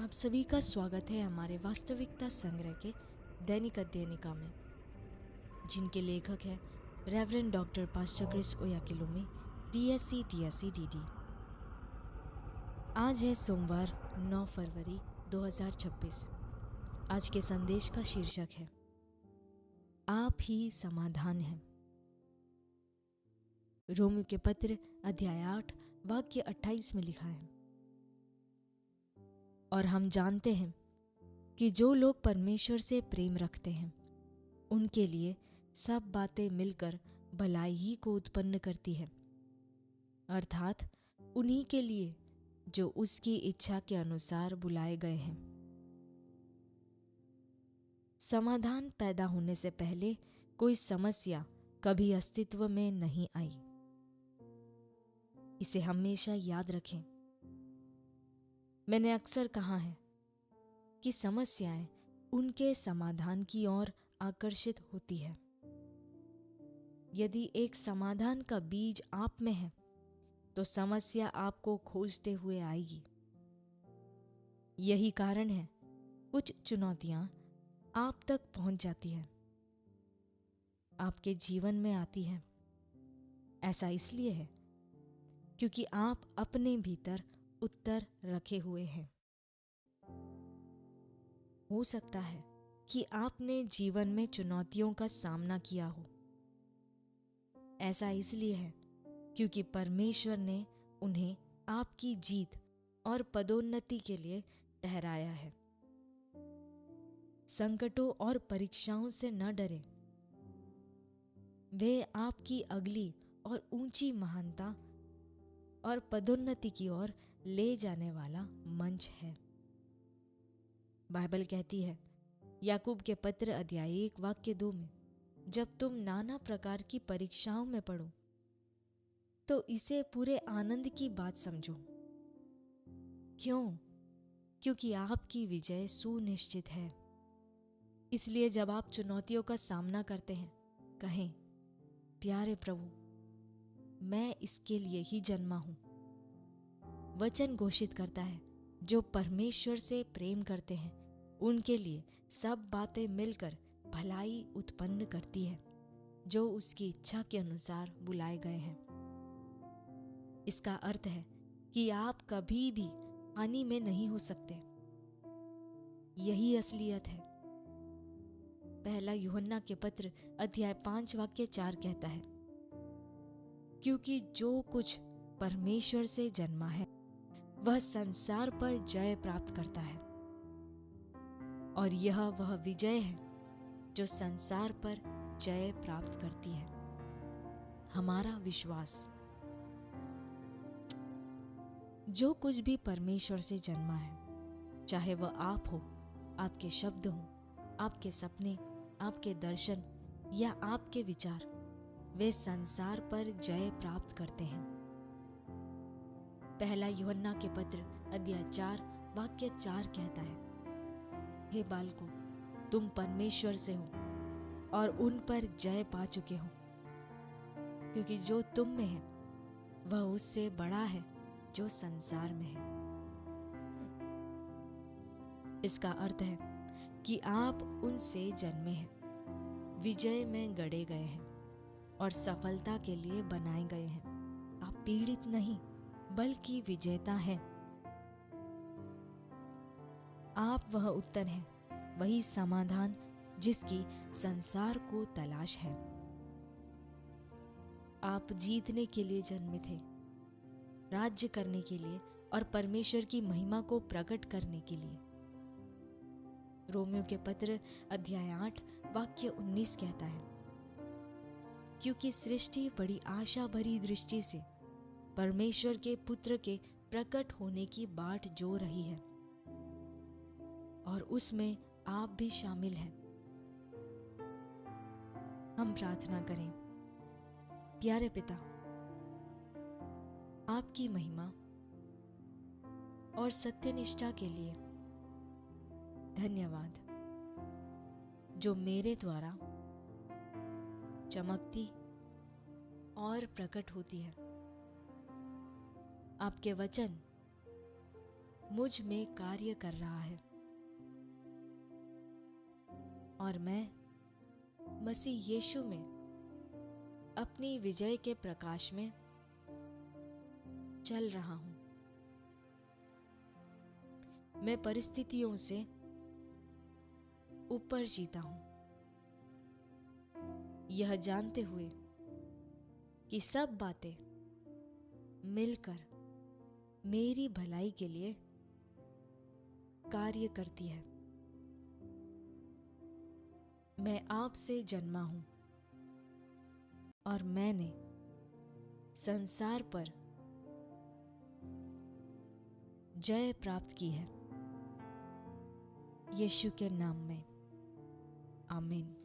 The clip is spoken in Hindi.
आप सभी का स्वागत है हमारे वास्तविकता संग्रह के दैनिक अध्ययनिका में, जिनके लेखक हैं reverend doctor pastor Chris Oyakhilome, DSc TSc DD। आज है सोमवार 9 फरवरी 2026। आज के संदेश का शीर्षक है आप ही समाधान हैं। रोमियो के पत्र अध्याय 8 वाक्य 28 में लिखा है, और हम जानते हैं कि जो लोग परमेश्वर से प्रेम रखते हैं उनके लिए सब बातें मिलकर भलाई ही को उत्पन्न करती है, अर्थात उन्हीं के लिए जो उसकी इच्छा के अनुसार बुलाए गए हैं। समाधान पैदा होने से पहले कोई समस्या कभी अस्तित्व में नहीं आई। इसे हमेशा याद रखें। मैंने अक्सर कहा है कि समस्याएं उनके समाधान की ओर आकर्षित होती है। यदि एक समाधान का बीज आप में है तो समस्या आपको खोजते हुए आएगी। यही कारण है कुछ चुनौतियां आप तक पहुंच जाती हैं, आपके जीवन में आती हैं। ऐसा इसलिए है क्योंकि आप अपने भीतर उत्तर रखे हुए हैं। हो सकता है कि आपने जीवन में चुनौतियों का सामना किया हो। ऐसा इसलिए है क्योंकि परमेश्वर ने उन्हें आपकी जीत और पदोन्नति के लिए ठहराया है। संकटों और परीक्षाओं से न डरें। वे आपकी अगली और ऊंची महानता और पदोन्नति की ओर ले जाने वाला मंच है। बाइबल कहती है याकूब के पत्र अध्याय 1 वाक्य 2 में, जब तुम नाना प्रकार की परीक्षाओं में पड़ो तो इसे पूरे आनंद की बात समझो। क्यों? क्योंकि आपकी विजय सुनिश्चित है। इसलिए जब आप चुनौतियों का सामना करते हैं, कहें, प्यारे प्रभु, मैं इसके लिए ही जन्मा हूं। वचन घोषित करता है जो परमेश्वर से प्रेम करते हैं उनके लिए सब बातें मिलकर भलाई उत्पन्न करती है, जो उसकी इच्छा के अनुसार बुलाए गए हैं। इसका अर्थ है कि आप कभी भी हानि में नहीं हो सकते। यही असलियत है। पहला यूहन्ना के पत्र अध्याय 5 वाक्य 4 कहता है, क्योंकि जो कुछ परमेश्वर से जन्मा है वह संसार पर जय प्राप्त करता है, और यह वह विजय है जो संसार पर जय प्राप्त करती है, हमारा विश्वास। जो कुछ भी परमेश्वर से जन्मा है, चाहे वह आप हो, आपके शब्द हो, आपके सपने, आपके दर्शन या आपके विचार, वे संसार पर जय प्राप्त करते हैं। पहला यूहन्ना के पत्र अध्याय 4 वाक्य 4 कहता है, हे बालकों, तुम परमेश्वर से हो और उन पर जय पा चुके हो, क्योंकि जो तुम में है वह उससे बड़ा है जो संसार में है। इसका अर्थ है कि आप उनसे जन्मे हैं, विजय में गढ़े गए हैं और सफलता के लिए बनाए गए हैं। आप पीड़ित नहीं बल्कि विजेता हैं। आप वह उत्तर हैं, वही समाधान जिसकी संसार को तलाश है। आप जीतने के लिए जन्मे थे, राज्य करने के लिए और परमेश्वर की महिमा को प्रकट करने के लिए। रोमियो के पत्र अध्याय 8 वाक्य 19 कहता है, क्योंकि सृष्टि बड़ी आशा भरी दृष्टि से परमेश्वर के पुत्र के प्रकट होने की बाट जो रही है, और उसमें आप भी शामिल हैं। हम प्रार्थना करें। प्यारे पिता, आपकी महिमा और सत्यनिष्ठा के लिए धन्यवाद, जो मेरे द्वारा चमकती और प्रकट होती है। आपके वचन मुझ में कार्य कर रहा है और मैं मसीह यीशु में अपनी विजय के प्रकाश में चल रहा हूं। मैं परिस्थितियों से ऊपर जीता हूं, यह जानते हुए कि सब बातें मिलकर मेरी भलाई के लिए कार्य करती है। मैं आपसे जन्मा हूं और मैंने संसार पर जय प्राप्त की है। यीशु के नाम में आमीन।